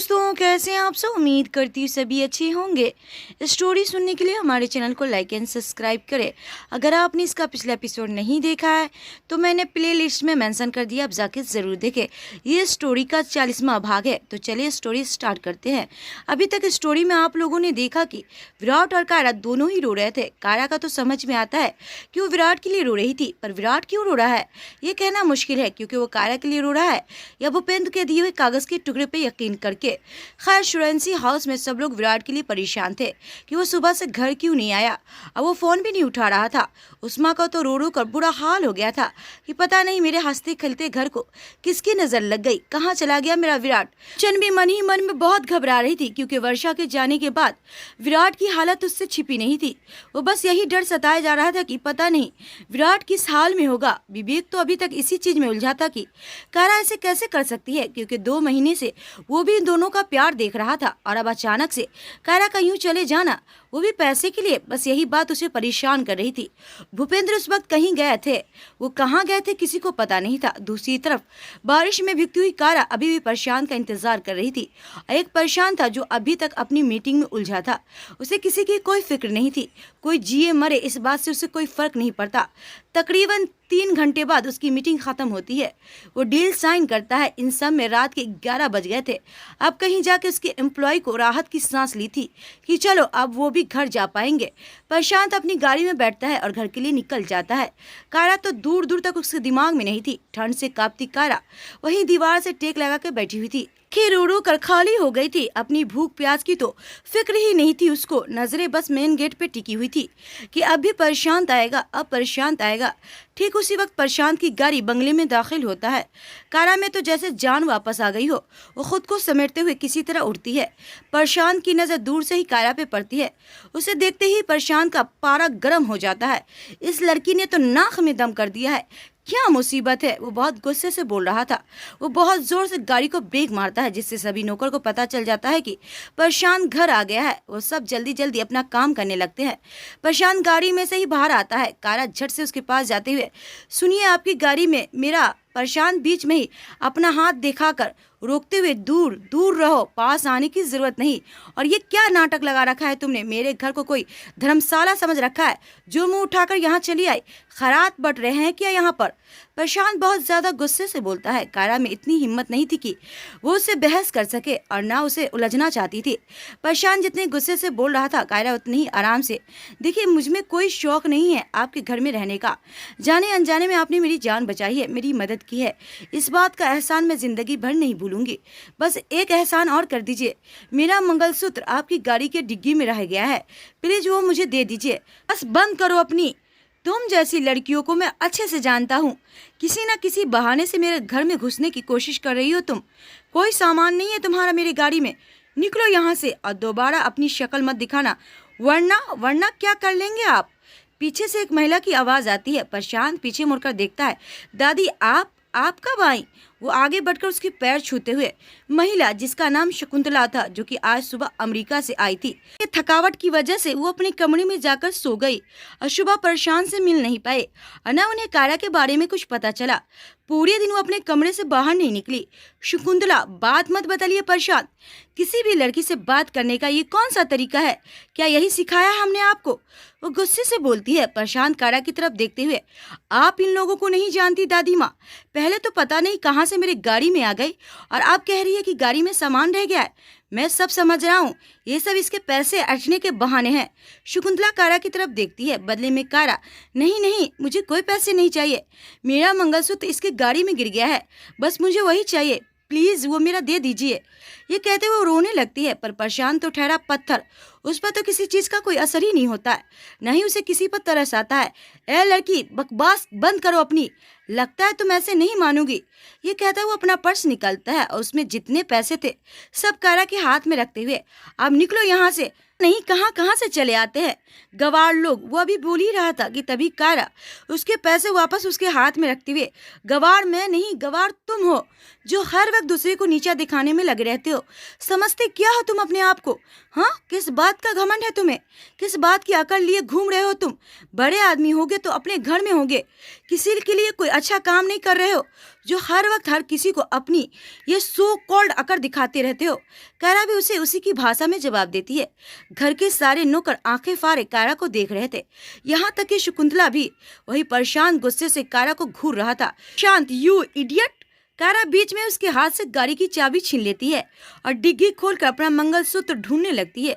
दोस्तों, कैसे हैं आप सब। उम्मीद करती हूँ सभी अच्छे होंगे। स्टोरी सुनने के लिए हमारे चैनल को लाइक एंड सब्सक्राइब करें। अगर आपने इसका पिछला एपिसोड नहीं देखा है तो मैंने प्ले लिस्ट में मेंशन कर दिया, आप जाके ज़रूर देखें। ये स्टोरी का 40वां भाग है। तो चलिए स्टोरी स्टार्ट करते हैं। अभी तक स्टोरी में आप लोगों ने देखा कि विराट और कायरा दोनों ही रो रहे थे। कायरा का तो समझ में आता है कि वो विराट के लिए रो रही थी, पर विराट क्यों रो रहा है ये कहना मुश्किल है, क्योंकि वो कायरा के लिए रो रहा है या भूपेंद्र के दिए हुए कागज़ के टुकड़े पर यकीन करके। खैर, शुरेंसी हाउस में सब लोग विराट के लिए परेशान थे कि वो सुबह से घर क्यों नहीं आया। अब वो फोन भी नहीं उठा रहा था। उस्मा का तो रो रो कर बुरा हाल हो गया था कि पता नहीं मेरे हंसते खेलते घर को किसकी नजर लग गई, कहाँ चला गया मेरा विराट। चन भी मन ही मन में बहुत घबरा रही थी, क्योंकि वर्षा के जाने के बाद विराट की हालत उससे छिपी नहीं थी। वो बस यही डर सताया जा रहा था कि पता नहीं विराट किस हाल में होगा। विवेक तो अभी तक इसी चीज में उलझा था कि कायरा ऐसे कैसे कर सकती है, क्योंकि 2 महीने से वो भी दोनों का प्यार देख रहा था, और अब अचानक से कायरा का यूं चले जाना, वो भी पैसे के लिए, बस यही बात उसे परेशान कर रही थी। भूपेंद्र उस वक्त कहीं गए थे, वो कहाँ गए थे किसी को पता नहीं था। दूसरी तरफ बारिश में भीगती हुई कायरा अभी भी प्रशांत का इंतजार कर रही थी। एक प्रशांत था जो अभी तक अपनी मीटिंग में उलझा था। उसे किसी की कोई फिक्र नहीं थी, कोई जिए मरे इस बात से उसे कोई फर्क नहीं पड़ता। तकरीबन 3 घंटे बाद उसकी मीटिंग खत्म होती है। वो डील साइन करता है। इन सब में रात के 11 बज गए थे। अब कहीं जाके उसके एम्प्लॉय को राहत की सांस ली थी कि चलो अब वो भी घर जा पाएंगे। प्रशांत अपनी गाड़ी में बैठता है और घर के लिए निकल जाता है। कायरा तो दूर दूर तक उसके दिमाग में नहीं थी। ठंड से कांपती कायरा वहीं दीवार से टेक लगा के बैठी हुई थी। खीर उड़ू कर खाली हो गई थी। अपनी भूख प्यास की तो फिक्र ही नहीं थी उसको। नजरें बस मेन गेट पे टिकी हुई थी कि अब भी प्रशांत आएगा, अब प्रशांत आएगा। ठीक उसी वक्त प्रशांत की गाड़ी बंगले में दाखिल होता है। कायरा में तो जैसे जान वापस आ गई हो। वो खुद को समेटते हुए किसी तरह उठती है। प्रशांत की नजर दूर से ही कायरा पे पड़ती है। उसे देखते ही प्रशांत का पारा गर्म हो जाता है। इस लड़की ने तो नाक में दम कर दिया है, क्या मुसीबत है। वो बहुत गुस्से से बोल रहा था। वो बहुत जोर से गाड़ी को ब्रेक मारता है, जिससे सभी नौकर को पता चल जाता है कि प्रशांत घर आ गया है। वो सब जल्दी जल्दी अपना काम करने लगते हैं। प्रशांत गाड़ी में से ही बाहर आता है। कायरा झट से उसके पास जाते हुए, सुनिए आपकी गाड़ी में मेरा। प्रशांत बीच में ही अपना हाथ दिखाकर रोकते हुए, दूर दूर रहो, पास आने की जरूरत नहीं। और ये क्या नाटक लगा रखा है तुमने। मेरे घर को कोई धर्मशाला समझ रखा है जो मुंह उठाकर यहाँ चली आई। खरात बट रहे हैं क्या यहाँ पर। प्रशांत बहुत ज्यादा गुस्से से बोलता है। कायरा में इतनी हिम्मत नहीं थी कि वो उससे बहस कर सके और ना उसे उलझना चाहती थी। प्रशांत जितने गुस्से से बोल रहा था, कायरा उतनी ही आराम से। देखिए, मुझमें कोई शौक नहीं है आपके घर में रहने का। जाने अनजाने में आपने मेरी जान बचाई है, मेरी मदद की है। इस बात का एहसान मैं जिंदगी भर नहीं भूलूंगी। बस एक एहसान और कर दीजिए। मेरा मंगलसूत्र आपकी गाड़ी के डिग्गी में रह गया है, प्लीज वो मुझे दे दीजिए। बस बंद करो अपनी। तुम जैसी लड़कियों को मैं अच्छे से जानता हूँ। किसी न किसी बहाने से मेरे घर में घुसने की कोशिश कर रही हो तुम। कोई सामान नहीं है तुम्हारा मेरी गाड़ी में। निकलो यहाँ से और दोबारा अपनी शक्ल मत दिखाना, वरना वरना क्या कर लेंगे आप। पीछे से एक महिला की आवाज आती है। प्रशांत पीछे मुड़कर देखता है। दादी, आप कब आई। वो आगे बढ़कर उसके पैर छूते हुए, महिला जिसका नाम शकुंतला था, जो कि आज सुबह अमेरिका से आई थी। ये थकावट की वजह से वो अपने कमरे में जाकर सो गई और सुबह प्रशांत से मिल नहीं पाए और न उन्हें कायरा के बारे में कुछ पता चला। पूरे दिन वो अपने कमरे से बाहर नहीं निकली। शकुंतला, बात मत बदलिए प्रशांत। किसी भी लड़की से बात करने का ये कौन सा तरीका है। क्या यही सिखाया है हमने आपको। वो गुस्से से बोलती है। प्रशांत कायरा की तरफ देखते हुए, आप इन लोगों को नहीं जानती दादी माँ। पहले तो पता नहीं कहाँ से मेरे गाड़ी में आ गई और आप कह रही है कि गाड़ी में सामान रह गया है। मैं सब समझ रहा हूँ, ये सब इसके पैसे अटने के बहाने हैं। शकुंतला कायरा की तरफ देखती है। बदले में कायरा, नहीं नहीं, मुझे कोई पैसे नहीं चाहिए। मेरा मंगलसूत्र इसके गाड़ी में गिर गया है, बस मुझे वही चाहिए, प्लीज वो मेरा दे दीजिए। ये कहते हुए वो रोने लगती है। पर प्रशांत तो ठहरा पत्थर। उस पर तो किसी चीज का कोई असर ही नहीं होता है, नहीं उसे किसी पर तरस आता है। ए लड़की, बकवास बंद करो अपनी। लगता है तुम ऐसे नहीं मानोगी। ये कहता वो अपना पर्स निकालता है और उसमें जितने पैसे थे सब कायरा के हाथ में रखते हुए, अब निकलो यहाँ से। नहीं, कहाँ कहाँ से चले आते हैं गवार लोग। वो अभी बोल ही रहा था कि तभी कायरा उसके पैसे वापस उसके हाथ में रखते हुए, गवार मैं नहीं, गवार तुम हो जो हर वक्त दूसरे को नीचा दिखाने में लगे रहते हो। समझते क्या हो तुम अपने आप को। हाँ, किस बात का घमंड है तुम्हें। किस बात की अकड़ लिए घूम रहे हो तुम। बड़े आदमी होगे तो अपने घर में होगे किसी के लिए कोई अच्छा काम नहीं कर रहे हो जो हर वक्त हर किसी को अपनी ये सो कॉल्ड अकड़ दिखाते रहते हो। कायरा भी उसे उसी की भाषा में जवाब देती है। घर के सारे नौकर आंखें फाड़े कायरा को देख रहे थे, यहाँ तक कि शकुंतला भी वही परेशान गुस्से से कायरा को घूर रहा था। शांत, यू इडियट! कायरा बीच में उसके हाथ से गाड़ी की चाबी छीन लेती है और डिग्गी खोलकर अपना मंगलसूत्र ढूंढने लगती है।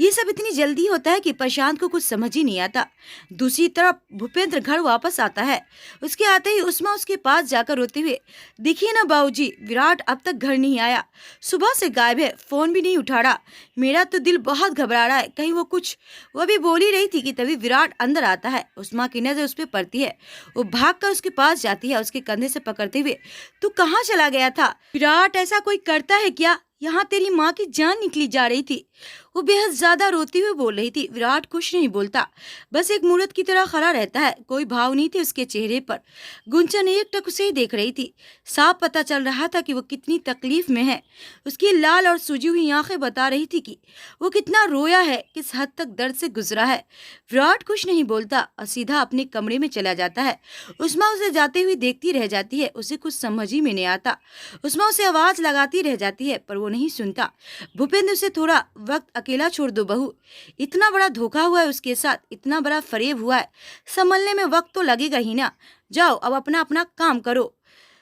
ये सब इतनी जल्दी होता है कि प्रशांत को कुछ समझ ही नहीं आता। दूसरी तरफ भूपेंद्र घर वापस आता है। उसके आते ही उस्मा उसके पास जाकर रोते हुए, देखिए ना बाबूजी, विराट अब तक घर नहीं आया, सुबह से गायब है, फोन भी नहीं उठा रहा। मेरा तो दिल बहुत घबरा रहा है, कहीं वो अभी बोल ही रही थी कि तभी विराट अंदर आता है। उस्मा की नजर उस पर पड़ती है। वो भागकर उसके पास जाती है, उसके कंधे से पकड़ते हुए, तू कहाँ चला गया था? विराट, ऐसा कोई करता है क्या? यहाँ तेरी माँ की जान निकली जा रही थी। वो बेहद ज्यादा रोती हुई बोल रही थी। विराट कुछ नहीं बोलता, बस एक मूर्त की तरह खड़ा रहता है। कोई भाव नहीं थे उसके चेहरे पर। गुंजन एकटक उसे ही देख रही थी। साफ पता चल रहा था कि वो कितनी तकलीफ में है। उसकी लाल और सूजी हुई आंखें बता रही थी कि वो कितना रोया है, किस हद तक दर्द से गुजरा है। विराट कुछ नहीं बोलता और सीधा अपने कमरे में चला जाता है। उस्मा उसे जाते हुए देखती रह जाती है। उसे कुछ समझ ही में नहीं आता। उस्मा उसे आवाज लगाती रह जाती है पर वो नहीं सुनता। भूपेंद्र उसे थोड़ा वक्त अकेला छोड़ दो बहू, इतना बड़ा धोखा हुआ है उसके साथ, इतना बड़ा फरेब हुआ है, संभलने में वक्त तो लगेगा ही ना। जाओ अब अपना अपना काम करो।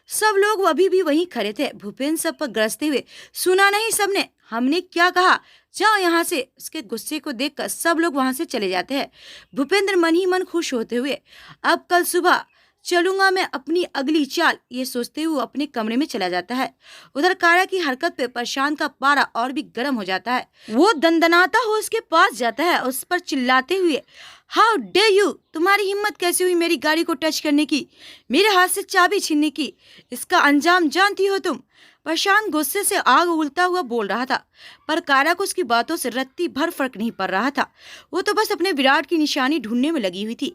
सब लोग अभी भी वहीं खड़े थे, भूपेंद्र सब पर गरजते हुए, सुना नहीं सबने? हमने क्या कहा? जाओ यहाँ से। उसके गुस्से को देखकर सब लोग वहां से चले जाते हैं। भूपेंद्र मन ही मन खुश होते हुए अब कल सुबह चलूंगा मैं अपनी अगली चाल, ये सोचते हुए अपने कमरे में चला जाता है। उधर कायरा की हरकत पे प्रशांत का पारा और भी गर्म हो जाता है। वो दंदनाता हो उसके पास जाता है, उस पर चिल्लाते हुए, हाउ डे यू, तुम्हारी हिम्मत कैसे हुई मेरी गाड़ी को टच करने की, मेरे हाथ से चाबी छीनने की? इसका अंजाम जानती हो तुम? प्रशांत गुस्से से आग उगलता हुआ बोल रहा था, पर कायरा को उसकी बातों से रत्ती भर फर्क नहीं पड़ रहा था। वो तो बस अपने विराट की निशानी ढूंढने में लगी हुई थी,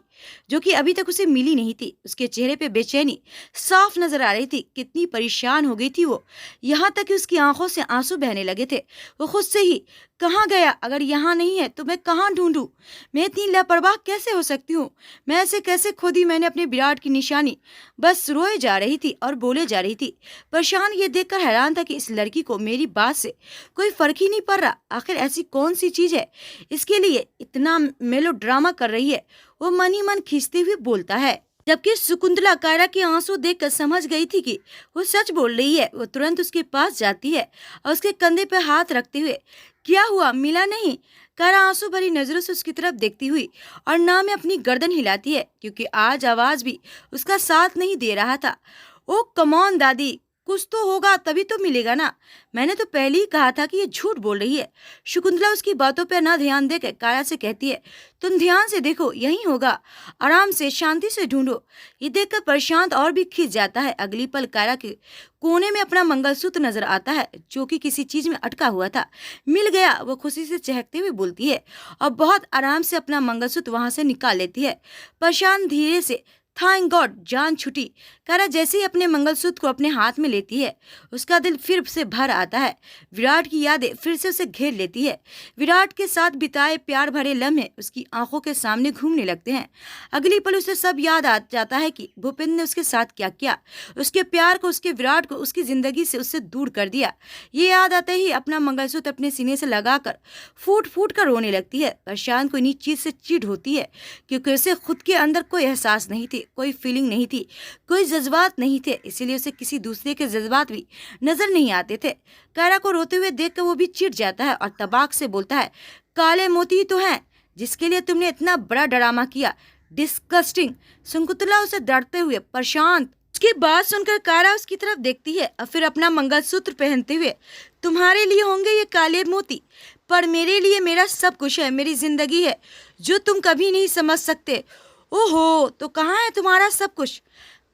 जो कि अभी तक उसे मिली नहीं थी। उसके चेहरे पे बेचैनी साफ नजर आ रही थी। कितनी परेशान हो गई थी वो, यहाँ तक कि उसकी आंखों से आंसू बहने लगे थे। वो खुद से ही, कहाँ गया? अगर यहाँ नहीं है तो मैं कहाँ ढूंढूं? मैं इतनी लापरवाह कैसे हो सकती हूँ? मैं ऐसे कैसे खो दी मैंने अपने विराट की निशानी? बस रोए जा रही थी और बोले जा रही थी। प्रशांत ये देखकर हैरान था कि इस लड़की को मेरी बात से कोई फर्क ही नहीं पड़ रहा। आखिर ऐसी कौन सी चीज है इसके लिए इतना मेलोड्रामा कर रही है? वो मन ही मन खींचते हुए बोलता है। जबकि शकुंतला कायरा के आंसू देखकर समझ गई थी कि वो सच बोल रही है। वो तुरंत उसके पास जाती है और उसके कंधे पर हाथ रखते हुए, क्या हुआ, मिला नहीं? कायरा आंसू भरी नजरों से उसकी तरफ देखती हुई और ना में अपनी गर्दन हिलाती है, क्योंकि आज आवाज भी उसका साथ नहीं दे रहा था। ओ कमॉन दादी, कुछ तो होगा तभी तो मिलेगा ना। मैंने तो पहले ही कहा था कि ये झूठ बोल रही है। शकुंतला उसकी बातों पर ना ध्यान देकर कायरा से कहती है, तुम ध्यान से देखो, यही होगा, आराम से शांति से ढूंढो। ये देखकर प्रशांत और भी खिंच जाता है। अगली पल कायरा के कोने में अपना मंगलसूत्र नजर आता है, जो कि किसी चीज में अटका हुआ था। मिल गया, वो खुशी से चहकते हुए बोलती है और बहुत आराम से अपना मंगलसूत्र वहां से निकाल लेती है। प्रशांत धीरे से, थैंक गॉड, जान छुटी। कायरा जैसे ही अपने मंगलसूत्र को अपने हाथ में लेती है, उसका दिल फिर से भर आता है। विराट की यादें फिर से उसे घेर लेती है। विराट के साथ बिताए प्यार भरे लम्हे उसकी आंखों के सामने घूमने लगते हैं। अगली पल उसे सब याद आ जाता है कि भूपेंद्र ने उसके साथ क्या किया, उसके प्यार को, उसके विराट को उसकी जिंदगी से उससे दूर कर दिया। ये याद आते ही अपना मंगलसूत्र अपने सीने से लगाकर फूट फूट कर रोने लगती है। प्रशांत को इन्हीं चीज से चिढ़ होती है, क्योंकि उसे खुद के अंदर कोई एहसास नहीं थी, कोई फीलिंग नहीं थी, कोई जज्बात नहीं थे, इसीलिए उसे किसी दूसरे के जज्बात भी नजर नहीं आते थे। कायरा को रोते हुए देखकर वो भी चिढ़ जाता है और तबाक से बोलता है, काले मोती तो हैं जिसके लिए तुमने इतना बड़ा ड्रामा किया, डिस्गस्टिंग। शकुंतला उसे डरते हुए, प्रशांत। उसकी बात सुनकर कायरा उसकी तरफ देखती है और फिर अपना मंगलसूत्र पहनते हुए, तुम्हारे लिए होंगे ये काले मोती, पर मेरे लिए मेरा सब कुछ है, मेरी जिंदगी है, जो तुम कभी नहीं समझ सकते। ओहो, तो कहाँ है तुम्हारा सब कुछ?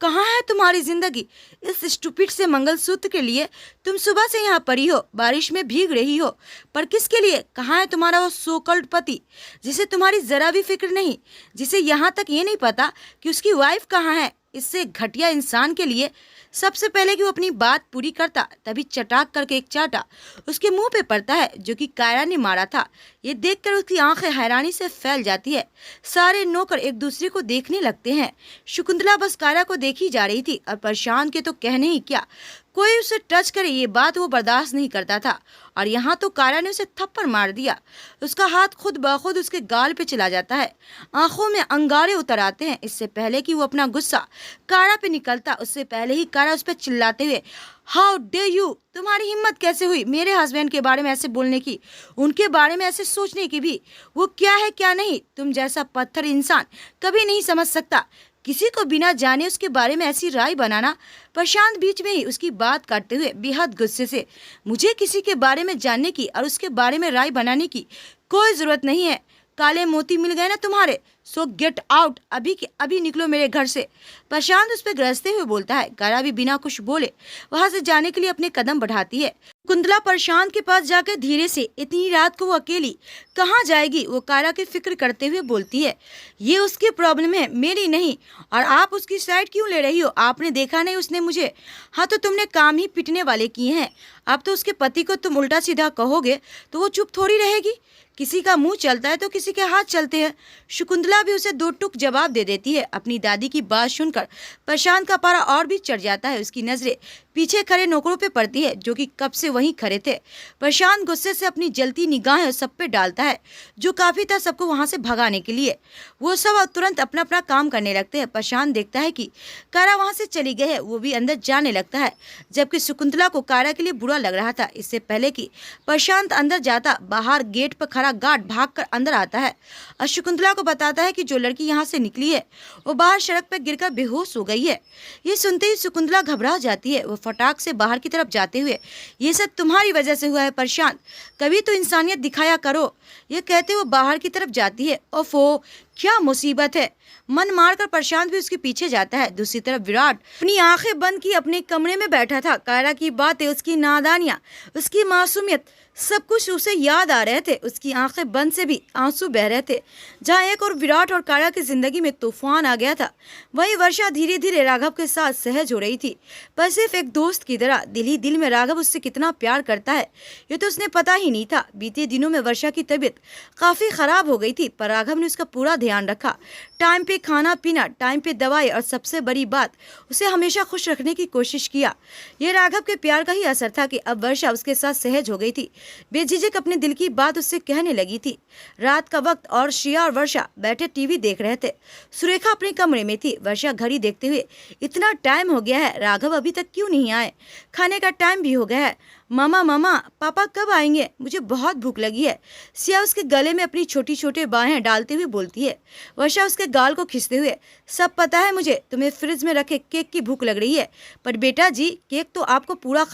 कहाँ है तुम्हारी जिंदगी? इस स्टूपिड से मंगलसूत्र के लिए तुम सुबह से यहाँ पड़ी हो, बारिश में भीग रही हो, पर किसके लिए? कहाँ है तुम्हारा वो सोकल्ड पति, जिसे तुम्हारी जरा भी फिक्र नहीं, जिसे यहाँ तक ये नहीं पता कि उसकी वाइफ कहाँ है? इससे घटिया इंसान के लिए सबसे पहले कि वो अपनी बात पूरी करता तभी चटाक करके एक चाटा उसके मुंह पे पड़ता है जो कि कायरा ने मारा था। ये देखकर उसकी आंखें हैरानी से फैल जाती है। सारे नौकर एक दूसरे को देखने लगते हैं। शकुंतला बस कायरा को देखी जा रही थी और प्रशांत के तो कहने ही क्या, कोई उसे टच करे ये बात वो बर्दाश्त नहीं करता था। और यहाँ तो कायरा ने उसे थप्पड़ मार दिया। उसका हाथ खुद ब खुद उसके गाल पे चला जाता है। आंखों में अंगारे उतर आते हैं। इससे पहले कि वो अपना गुस्सा कायरा पे निकलता उससे पहले ही कायरा उस पर चिल्लाते हुए, हाउ डे यू, तुम्हारी हिम्मत कैसे हुई मेरे हस्बैंड के बारे में ऐसे बोलने की, उनके बारे में ऐसे सोचने की भी, वो क्या है क्या नहीं, तुम जैसा पत्थर इंसान कभी नहीं समझ सकता किसी को बिना जाने उसके बारे में ऐसी राय बनाना। प्रशांत बीच में ही उसकी बात काटते हुए बेहद गुस्से से, मुझे किसी के बारे में जानने की और उसके बारे में राय बनाने की कोई जरूरत नहीं है। काले मोती मिल गए ना तुम्हारे, सो गेट आउट, अभी के अभी निकलो मेरे घर से। प्रशांत उस पर गरजते हुए बोलता है। कायरा भी बिना कुछ बोले वहां से जाने के लिए अपने कदम बढ़ाती है। कुंतला प्रशांत के पास जाकर धीरे से, इतनी रात को वो अकेली कहाँ जाएगी, वो कायरा की फिक्र करते हुए बोलती है। ये उसकी प्रॉब्लम है, मेरी नहीं। और आप उसकी साइड क्यों ले रही हो? आपने देखा नहीं उसने मुझे, हाँ तो तुमने काम ही पिटने वाले किए हैं। अब तो उसके पति को तुम उल्टा सीधा कहोगे तो वो चुप थोड़ी रहेगी। किसी का मुंह चलता है तो किसी के हाथ चलते हैं। शकुंतला भी उसे दो टुक जवाब दे देती है। अपनी दादी की बात सुनकर प्रशांत का पारा और भी चढ़ जाता है। उसकी नजरें पीछे खड़े नौकरों पे पड़ती है जो कि कब से वहीं खड़े थे। प्रशांत गुस्से से अपनी जलती निगाहें सब पे डालता है जो काफी था सबको वहां से भगाने के लिए। वो सब तुरंत अपना अपना काम करने लगते हैं। प्रशांत देखता है कि कायरा वहां से चली गई है। वो भी अंदर जाने लगता है जबकि शकुंतला को कायरा के लिए बुरा लग रहा था। इससे पहले कि प्रशांत अंदर जाता बाहर गेट पर खड़ा गार्ड भागकर अंदर आता है और शकुंतला को बताता है कि जो लड़की यहाँ से निकली है वो बाहर सड़क पर गिरकर बेहोश हो गई है। ये सुनते ही शकुंतला घबरा जाती है। वो फटाक से बाहर की तरफ जाते हुए, ये सब तुम्हारी वजह से हुआ है प्रशांत, कभी तो इंसानियत दिखाया करो, ये कहते वो बाहर की तरफ जाती है। ओफो, क्या मुसीबत है। मन मारकर प्रशांत भी उसके पीछे जाता है। दूसरी तरफ विराट अपनी आंखें बंद की अपने कमरे में बैठा था। कायरा की बातें, उसकी नादानियां, उसकी मासूमियत, सब कुछ उसे याद आ रहे थे। उसकी आंखें बंद से भी आंसू बह रहे थे। जहाँ एक और विराट और कायरा की जिंदगी में तूफान आ गया था, वहीं वर्षा धीरे धीरे राघव के साथ सहज हो रही थी, पर सिर्फ एक दोस्त की तरह। दिल ही दिल में राघव उससे कितना प्यार करता है ये तो उसने पता ही नहीं था। बीते दिनों में वर्षा की तबीयत काफी खराब हो गई थी, पर राघव ने उसका पूरा ध्यान रखा। टाइम पे खाना पीना, टाइम पे दवाई और सबसे बड़ी बात, उसे हमेशा खुश रखने की कोशिश किया। ये राघव के प्यार का ही असर था कि अब वर्षा उसके साथ सहज हो गई थी। बेझिझक अपने दिल की बात उससे कहने लगी थी। रात का वक्त और श्रेया और वर्षा बैठे टीवी देख रहे थे। सुरेखा अपने कमरे में थी। वर्षा घड़ी देखते हुए, इतना टाइम हो गया है, राघव अभी तक क्यों नहीं आए? खाने का टाइम भी हो गया है। मामा मामा, पापा कब आएंगे? मुझे बहुत भूख लगी है। सिया उसके गले में अपनी छोटी छोटी बाहें डालते हुए बोलती है। वर्षा उसके गाल को खींचते हुए, सब पता है मुझे, तुम्हें फ्रिज में रखे केक की भूख लग रही है, पर बेटा जी केक तो आपको पूरा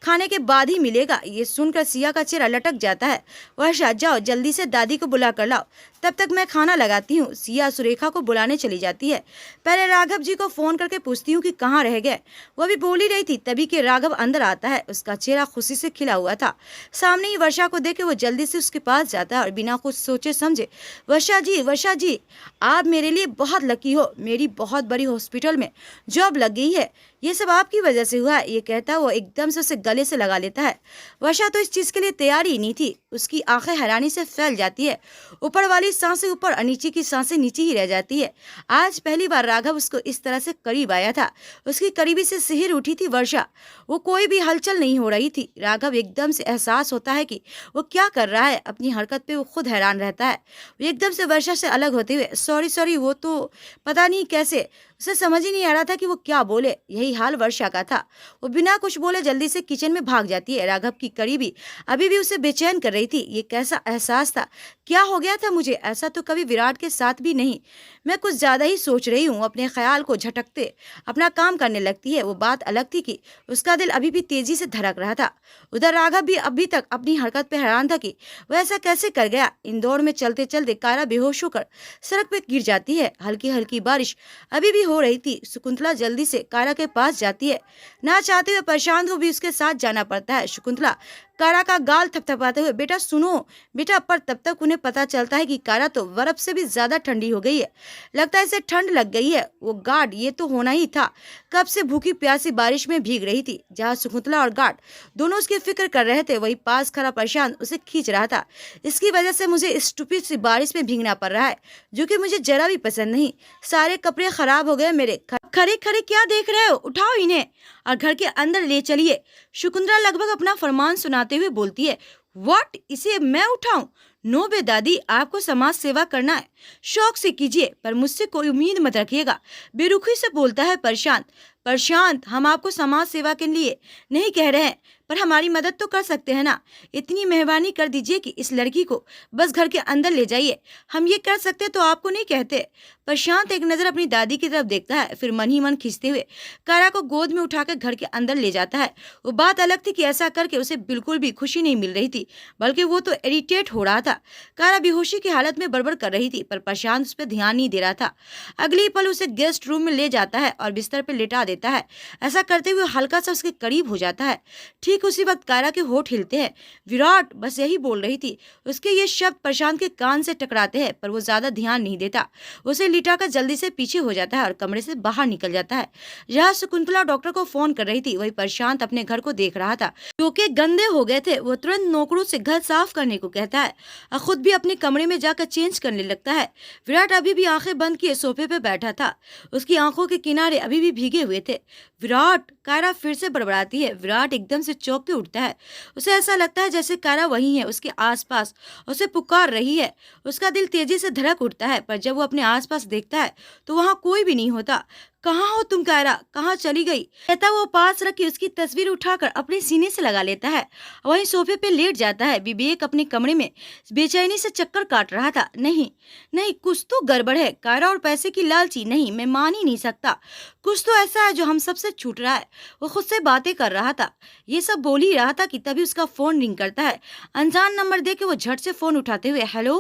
खाने के बाद ही मिलेगा। ये सुनकर सिया का चेहरा लटक जाता है। वर्षा, जाओ जल्दी से दादी को बुला कर लाओ, तब तक मैं खाना लगाती हूँ। सिया सुरेखा को बुलाने चली जाती है। पहले राघव जी को फोन करके पूछती हूँ कि कहाँ रह गए। वो भी बोल ही रही थी तभी कि राघव अंदर आता है। उसका चेहरा खुशी से खिला हुआ था। सामने ही वर्षा को देख के वो जल्दी से उसके पास जाता है और बिना कुछ सोचे समझे, वर्षा जी आप मेरे लिए बहुत लकी हो, मेरी बहुत बड़ी हॉस्पिटल में जॉब लग गई है, ये सब आपकी वजह से हुआ है। ये कहता वो एकदम से उसे गले से लगा लेता है। वर्षा तो इस चीज के लिए तैयार ही नहीं थी। उसकी आंखें हैरानी से फैल जाती है। ऊपर वाली सांसें ऊपर और नीचे की सांसें नीचे ही रह जाती है। आज पहली बार राघव उसको इस तरह से करीब आया था। उसकी करीबी से सिहर उठी थी वर्षा। वो कोई भी हलचल नहीं हो रही थी। राघव एकदम से एहसास होता है कि वो क्या कर रहा है। अपनी हरकत पे वो खुद हैरान रहता है। वो एकदम से वर्षा से अलग होते हुए, सॉरी वो तो पता नहीं कैसे, उसे समझ ही नहीं आ रहा था कि वो क्या बोले। यही हाल वर्षा का था। वो बिना कुछ बोले जल्दी से किचन में भाग जाती है। राघव की करीबी अभी भी उसे बेचैन कर रही थी। ये कैसा एहसास था? क्या हो गया था मुझे? ऐसा तो कभी विराट के साथ भी नहीं। मैं कुछ ज्यादा ही सोच रही हूँ। अपने ख्याल को झटकते अपना काम करने लगती है। वो बात अलग थी कि उसका दिल अभी भी तेजी से धड़क रहा था। उधर राघव भी अभी तक अपनी हरकत पे हैरान था कि वह ऐसा कैसे कर गया। इंदौर में चलते चलते कायरा बेहोश होकर सड़क पे गिर जाती है। हल्की हल्की बारिश अभी भी हो रही थी। शकुंतला जल्दी से कायरा के पास जाती है। ना चाहते हुए प्रशांत को भी उसके साथ जाना पड़ता है। शकुंतला कारा का गाल थपथपाते हुए, बेटा सुनो बेटा। पर तब तक उन्हें पता चलता है कि कारा तो बर्फ से भी ज्यादा ठंडी हो गई है। लगता है इसे ठंड लग गई है। वो गार्ड, ये तो होना ही था, कब से भूखी प्यासी बारिश में भीग रही थी। जहाँ शकुंतला और गार्ड दोनों उसकी फिक्र कर रहे थे, वही पास खड़ा प्रशांत उसे खींच रहा था। इसकी वजह से मुझे इस स्टूपिड सी बारिश में भीगना पड़ रहा है, जो कि मुझे जरा भी पसंद नहीं। सारे कपड़े खराब हो गए मेरे। खड़े खड़े क्या देख रहे हो, उठाओ इन्हें और घर के अंदर ले चलिए। शकुंतला लगभग अपना फरमान सुनाते हुए बोलती है, व्हाट, इसे मैं उठाऊं? नो बे दादी, आपको समाज सेवा करना है, शौक से कीजिए, पर मुझसे कोई उम्मीद मत रखिएगा। बेरुखी से बोलता है प्रशांत। प्रशांत, हम आपको समाज सेवा के लिए नहीं कह रहे हैं, पर हमारी मदद तो कर सकते हैं ना। इतनी मेहरबानी कर दीजिए कि इस लड़की को बस घर के अंदर ले जाइए। हम ये कर सकते तो आपको नहीं कहते। प्रशांत एक नज़र अपनी दादी की तरफ देखता है, फिर मन ही मन खींचते हुए कारा को गोद में उठाकर घर के अंदर ले जाता है। वो बात अलग थी कि ऐसा करके उसे बिल्कुल भी खुशी नहीं मिल रही थी, बल्कि वो तो इरिटेट हो रहा था। कारा बेहोशी की हालत में बड़बड़ कर रही थी, पर प्रशांत उस पर ध्यान नहीं दे रहा था। अगली पल उसे गेस्ट रूम में ले जाता है और बिस्तर पर लेटा देता है। ऐसा करते हुए हल्का सा उसके करीब हो जाता है। ठीक उसी वक्त कारा के होठ हिलते हैं। विराट, बस यही बोल रही थी। उसके ये शब्द प्रशांत के कान से टकराते हैं, पर वो ज्यादा ध्यान नहीं देता। उसे लिटाकर जल्दी से पीछे हो जाता है और कमरे से बाहर निकल जाता है। जहाँ शकुंतला डॉक्टर को फोन कर रही थी, वही प्रशांत अपने घर को देख रहा था, जो कि गंदे हो गए थे। वो तुरंत नौकरों से घर साफ करने को कहता है और खुद भी अपने कमरे में जाकर चेंज करने लगता है। विराट अभी भी आंखें बंद किए सोफे पे बैठा था। उसकी आंखों के किनारे अभी भी भीगे हुए थे। विराट, कारा फिर से बड़बड़ाती है। विराट एकदम से चौंक के उठता है। उसे ऐसा लगता है जैसे कारा वही है, उसके आसपास उसे पुकार रही है। उसका दिल तेजी से धड़क उठता है, पर जब वो अपने आसपास देखता है तो वहां कोई भी नहीं होता। कहाँ हो तुम कायरा, कहाँ चली गई? कहता वो पास रखी उसकी तस्वीर उठाकर अपने सीने से लगा लेता है। वहीं सोफे पे लेट जाता है। विवेक अपने कमरे में बेचैनी से चक्कर काट रहा था। नहीं नहीं, कुछ तो गड़बड़ है। कायरा और पैसे की लालची, नहीं, मैं मान ही नहीं सकता। कुछ तो ऐसा है जो हम सबसे छूट रहा है। वो खुद से बातें कर रहा था, ये सब बोल ही रहा था कि तभी उसका फोन रिंग करता है। अनजान नंबर देख के वो झट से फोन उठाते हुए हेलो,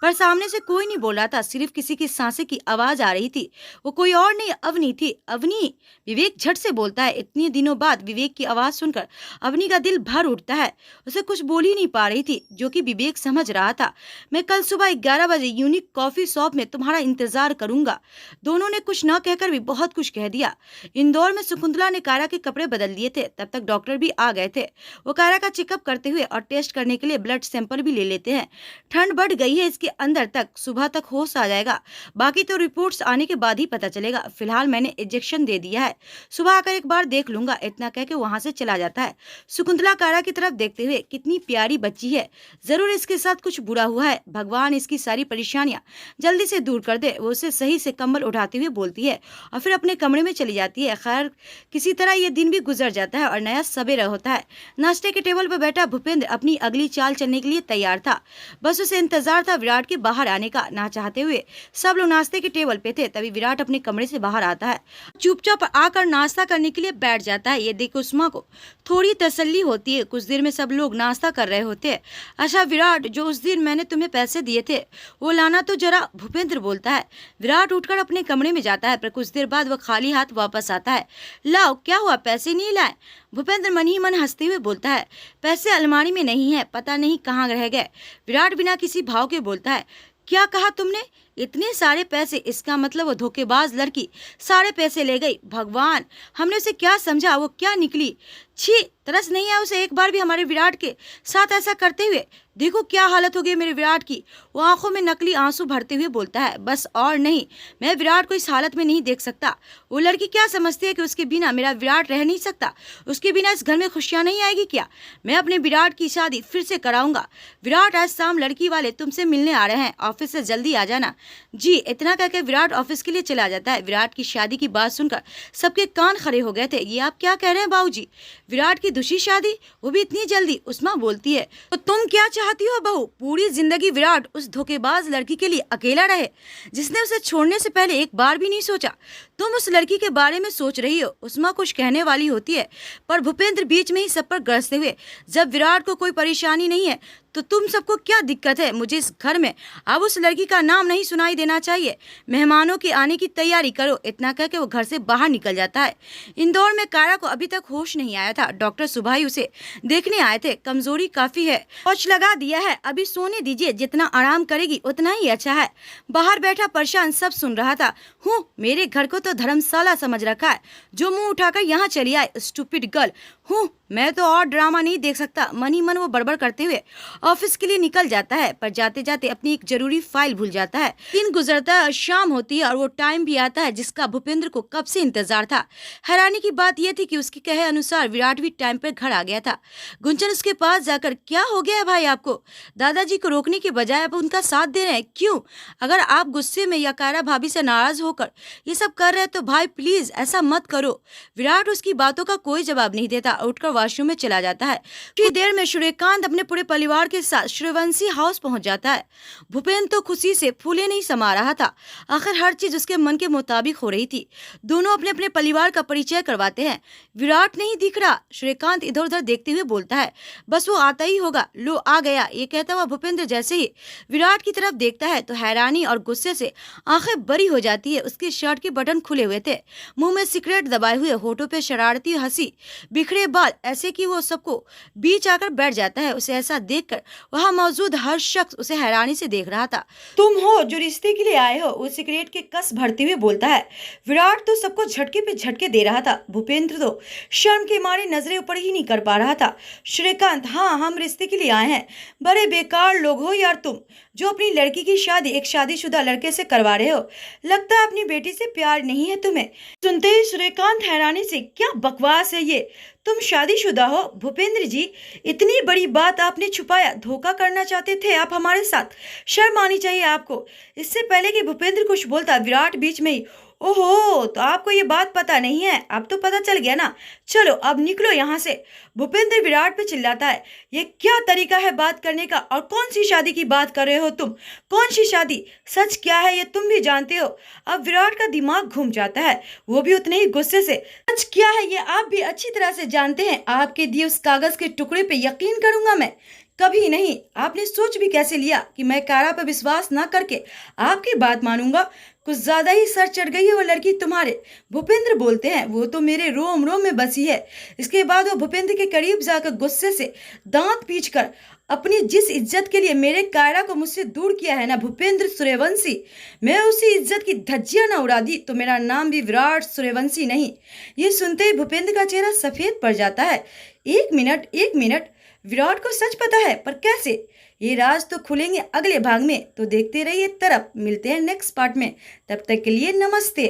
पर सामने से कोई नहीं बोल रहा था, सिर्फ किसी की सांसें की आवाज आ रही थी। वो कोई और नहीं, अवनी थी। अवनी, विवेक झट से बोलता है। इतने दिनों बाद विवेक की आवाज सुनकर अवनी का दिल भर उठता है। उसे कुछ बोल ही नहीं पा रही थी, जो कि विवेक समझ रहा था। मैं कल सुबह 11 बजे यूनिक कॉफी शॉप में तुम्हारा इंतजार करूंगा। दोनों ने कुछ न कहकर भी बहुत कुछ कह दिया। इंदौर में शकुंतला ने कायरा के कपड़े बदल दिए थे, तब तक डॉक्टर भी आ गए थे। वो कायरा का चेकअप करते हुए और टेस्ट करने के लिए ब्लड सैंपल भी ले लेते हैं। ठंड बढ़ गई है इसके अंदर तक, सुबह तक होश आ जाएगा, बाकी तो रिपोर्ट्स आने के बाद ही पता चलेगा। फिलहाल मैंने इंजेक्शन दे दिया है, सुबह आकर एक बार देख लूंगा। इतना कह के वहां से चला जाता है। शकुंतला कायरा की तरफ देखते हुए, कितनी प्यारी बच्ची है, जरूर इसके साथ कुछ बुरा हुआ है। भगवान इसकी सारी परेशानियां जल्दी से दूर कर दे। वो उसे सही से कंबल उठाते हुए बोलती है और फिर अपने कमरे में चली जाती है। खैर, किसी तरह ये दिन भी गुजर जाता है और नया सवेरा होता है। नाश्ते के टेबल पर बैठा भूपेंद्र अपनी अगली चाल चलने के लिए तैयार था। बस उसे इंतजार था विराट के बाहर आने का। ना चाहते हुए सब लोग नाश्ते के टेबल पे थे, तभी विराट अपने कमरे से बाहर आता है। चुपचाप आकर नाश्ता करने के लिए बैठ जाता है। ये देख उस्मा को थोड़ी तसल्ली होती है। कुछ देर में सब लोग नाश्ता कर रहे होते हैं। अच्छा विराट, जो उस दिन मैंने तुम्हें पैसे दिए थे वो लाना तो जरा, भूपेंद्र बोलता है। विराट उठकर अपने कमरे में जाता है, पर कुछ देर बाद वह खाली हाथ वापस आता है। लाओ, क्या हुआ, पैसे नहीं लाए? भूपेंद्र मन ही मन हंसते हुए बोलता है, पैसे अलमारी में नहीं है, पता नहीं कहाँ रह गए। विराट बिना किसी भाव के बोलता है, क्या कहा तुमने? इतने सारे पैसे? इसका मतलब वो धोखेबाज लड़की सारे पैसे ले गई। भगवान, हमने उसे क्या समझा, वो क्या निकली। छी, तरस नहीं आया उसे एक बार भी हमारे विराट के साथ ऐसा करते हुए। देखो क्या हालत हो गई मेरे विराट की। वो आंखों में नकली आंसू भरते हुए बोलता है, बस और नहीं, मैं विराट को इस हालत में नहीं देख सकता। वो लड़की क्या समझती है कि उसके बिना मेरा विराट रह नहीं सकता? उसके बिना इस घर में खुशियां नहीं आएगी क्या? मैं अपने विराट की शादी फिर से कराऊंगा। विराट, आज शाम लड़की वाले तुमसे मिलने आ रहे हैं, ऑफिस से जल्दी आ जाना। जी, इतना कहकर विराट ऑफिस के लिए चला जाता है। विराट की शादी की बात सुनकर सबके कान खड़े हो गए थे। ये आप क्या कह रहे हैं बाबूजी? विराट की दूसरी शादी, वो भी इतनी जल्दी? उस्मा बोलती है, तो तुम क्या चाहती हो बहू? पूरी जिंदगी विराट उस धोखेबाज लड़की के लिए अकेला रहे, जिसने उसे छोड़ने से पहले एक बार भी नहीं सोचा। तुम उस लड़की के बारे में सोच रही हो। उस्मा कुछ कहने वाली होती है, पर भूपेंद्र बीच में ही सब पर गरजते हुए, जब विराट को कोई परेशानी नहीं है तो तुम सबको क्या दिक्कत है? मुझे इस घर में अब उस लड़की का नाम नहीं सुनाई देना चाहिए। मेहमानों के आने की तैयारी करो। इतना कह के वो घर से बाहर निकल जाता है। इंदौर में कायरा को अभी तक होश नहीं आया था। डॉक्टर सुबह ही उसे देखने आए थे। कमजोरी काफी है, वॉच लगा दिया है, अभी सोने दीजिए, जितना आराम करेगी उतना ही अच्छा है। बाहर बैठा परेशान सब सुन रहा था। हूँ, मेरे घर को तो धर्मशाला समझ रखा है, जो मुंह उठाकर यहाँ चली आए, स्टूपिड गर्ल। हूँ, मैं तो और ड्रामा नहीं देख सकता। मन ही मन वो बड़बड़ करते हुए ऑफिस के लिए निकल जाता है, पर जाते जाते अपनी एक जरूरी फाइल भूल जाता है। दिन गुजरता है, शाम होती है और वो टाइम भी आता है जिसका भूपेंद्र को कब से इंतजार था। हैरानी की बात यह थी कि उसके कहे अनुसार विराट भी टाइम पर घर आ गया था। गुंजन उसके पास जाकर, क्या हो गया है भाई आपको? दादाजी को रोकने के बजाय आप उनका साथ दे रहे हैं, क्यों? अगर आप गुस्से में या कायरा भाभी से नाराज होकर ये सब कर रहे हैं तो भाई प्लीज ऐसा मत करो। विराट उसकी बातों का कोई जवाब नहीं देता, उठकर वॉशरूम में चला जाता है। कुछ देर में सूर्यकांत अपने पूरे परिवार के साथ सूर्यवंशी हाउस पहुंच जाता है। भूपेंद्र तो खुशी से फूले नहीं समा रहा था। आखिर हर चीज उसके मन के मुताबिक हो रही थी। दोनों अपने अपने परिवार का परिचय करवाते हैं। विराट नहीं दिख रहा। सूर्यकांत इधर उधर देखते हुए बोलता है, बस वो आता ही होगा, लो आ गया। ये कहता हुआ भूपेंद्र जैसे ही विराट की तरफ देखता है तो हैरानी और गुस्से से आंखें बड़ी हो जाती है। उसके शर्ट के बटन खुले हुए थे, मुंह में सिगरेट दबाए हुए, होठों पे शरारती हंसी, बिखरे बाल, ऐसे कि वो सबको बीच आकर बैठ जाता है। उसे ऐसा देखकर वहां मौजूद हर शख्स उसे हैरानी से देख रहा था। तुम हो जो रिश्ते के लिए आए हो? वो सिगरेट के कस भरते हुए बोलता है। विराट तो सबको झटके पे झटके दे रहा था। भूपेंद्र तो शर्म के मारे नजरें ऊपर ही नहीं कर पा रहा था। श्रीकांत, हाँ हम रिश्ते के लिए आए हैं। बड़े बेकार लोग हो यार तुम, जो अपनी लड़की की शादी एक शादीशुदा लड़के से करवा रहे हो। लगता है अपनी बेटी से प्यार नहीं है तुम्हें। सुनते ही सूर्यकांत हैरानी से, क्या बकवास है ये? तुम शादीशुदा हो? भूपेंद्र जी, इतनी बड़ी बात आपने छुपाया। धोखा करना चाहते थे आप हमारे साथ? शर्म आनी चाहिए आपको। इससे पहले कि भूपेंद्र कुछ बोलता, विराट बीच में ही, ओहो, तो आपको ये बात पता नहीं है? अब तो पता चल गया ना, चलो अब निकलो यहाँ से। भूपेंद्र विराट पे चिल्लाता है, ये क्या तरीका है बात करने का? और कौन सी शादी की बात कर रहे हो तुम? कौन सी शादी? सच क्या है ये तुम भी जानते हो? अब विराट का दिमाग घूम जाता है, वो भी उतने ही गुस्से से। सच क्या है ये आप भी अच्छी तरह से जानते हैं। आपके दिए उस कागज के टुकड़े पे यकीन करूंगा मैं? कभी नहीं। आपने सोच भी कैसे लिया कि मैं कायरा पर विश्वास ना करके आपकी बात मानूंगा? कुछ ज्यादा ही सर चढ़ गई है वो लड़की तुम्हारे। भूपेंद्र बोलते हैं, वो तो मेरे रोम रोम में बसी है। इसके बाद वो भूपेंद्र के करीब जाकर गुस्से से दांत पींचकर, अपनी जिस इज्जत के लिए मेरे कायरा को मुझसे दूर किया है ना भूपेंद्र सूर्यवंशी, मैं उसी इज्जत की धज्जियां ना उड़ा दी तो मेरा नाम भी विराट सूर्यवंशी नहीं। ये सुनते ही भूपेंद्र का चेहरा सफेद पड़ जाता है। एक मिनट, विराट को सच पता है, पर कैसे? ये राज तो खुलेंगे अगले भाग में, तो देखते रहिए तरफ। मिलते हैं नेक्स्ट पार्ट में, तब तक के लिए नमस्ते।